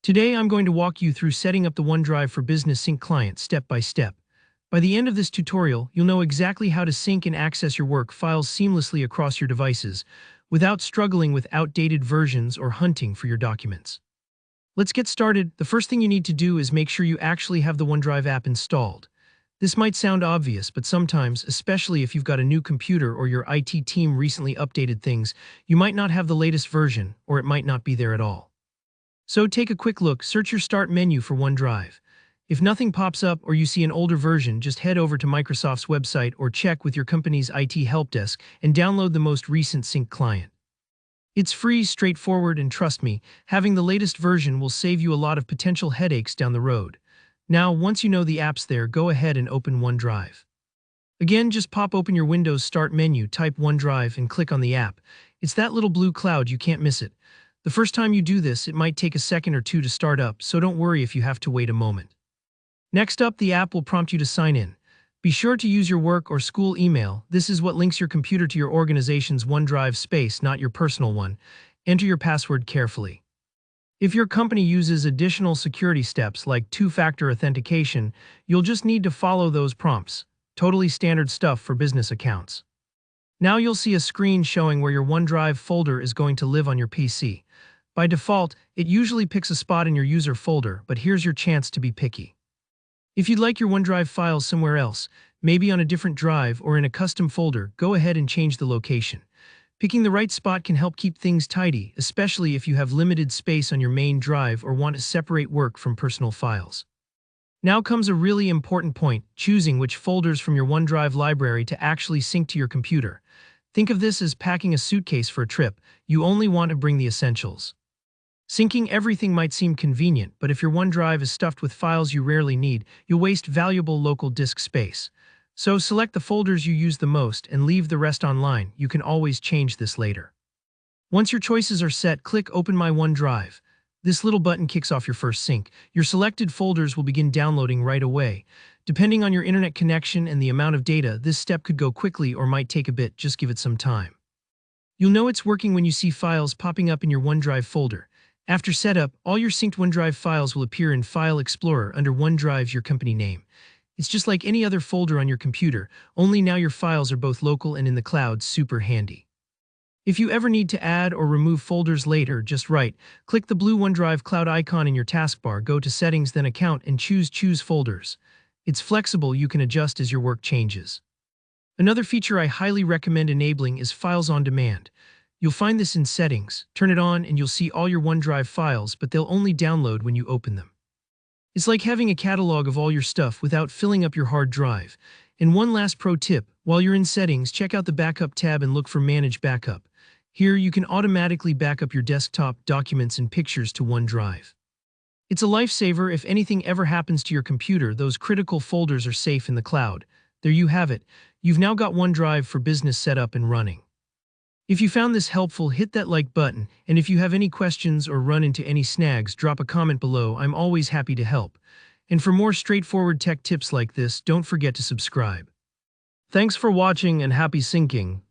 Today I'm going to walk you through setting up the OneDrive for Business Sync client step by step. By the end of this tutorial, you'll know exactly how to sync and access your work files seamlessly across your devices, without struggling with outdated versions or hunting for your documents. Let's get started. The first thing you need to do is make sure you actually have the OneDrive app installed. This might sound obvious, but sometimes, especially if you've got a new computer or your IT team recently updated things, you might not have the latest version, or it might not be there at all. So take a quick look, search your Start menu for OneDrive. If nothing pops up or you see an older version, just head over to Microsoft's website or check with your company's IT help desk and download the most recent sync client. It's free, straightforward, and trust me, having the latest version will save you a lot of potential headaches down the road. Now, once you know the app's there, go ahead and open OneDrive. Again, just pop open your Windows Start menu, type OneDrive, and click on the app. It's that little blue cloud, you can't miss it. The first time you do this, it might take a second or two to start up, so don't worry if you have to wait a moment. Next up, the app will prompt you to sign in. Be sure to use your work or school email. This is what links your computer to your organization's OneDrive space, not your personal one. Enter your password carefully. If your company uses additional security steps like two-factor authentication, you'll just need to follow those prompts. Totally standard stuff for business accounts. Now you'll see a screen showing where your OneDrive folder is going to live on your PC. By default, it usually picks a spot in your user folder, but here's your chance to be picky. If you'd like your OneDrive files somewhere else, maybe on a different drive or in a custom folder, go ahead and change the location. Picking the right spot can help keep things tidy, especially if you have limited space on your main drive or want to separate work from personal files. Now comes a really important point, choosing which folders from your OneDrive library to actually sync to your computer. Think of this as packing a suitcase for a trip. You only want to bring the essentials. Syncing everything might seem convenient, but if your OneDrive is stuffed with files you rarely need, you'll waste valuable local disk space. So select the folders you use the most and leave the rest online. You can always change this later. Once your choices are set, click Open My OneDrive. This little button kicks off your first sync. Your selected folders will begin downloading right away. Depending on your internet connection and the amount of data, this step could go quickly or might take a bit. Just give it some time. You'll know it's working when you see files popping up in your OneDrive folder. After setup, all your synced OneDrive files will appear in File Explorer under OneDrive, your company name. It's just like any other folder on your computer, only now your files are both local and in the cloud. Super handy. If you ever need to add or remove folders later, just click the blue OneDrive cloud icon in your taskbar, go to Settings, then Account, and choose Folders. It's flexible, you can adjust as your work changes. Another feature I highly recommend enabling is Files on Demand. You'll find this in Settings. Turn it on and you'll see all your OneDrive files, but they'll only download when you open them. It's like having a catalog of all your stuff without filling up your hard drive. And one last pro tip, while you're in Settings, check out the Backup tab and look for Manage Backup. Here you can automatically back up your desktop, documents, and pictures to OneDrive. It's a lifesaver. If anything ever happens to your computer, those critical folders are safe in the cloud. There you have it. You've now got OneDrive for Business set up and running. If you found this helpful, hit that like button, and if you have any questions or run into any snags, drop a comment below. I'm always happy to help. And for more straightforward tech tips like this, don't forget to subscribe. Thanks for watching and happy syncing.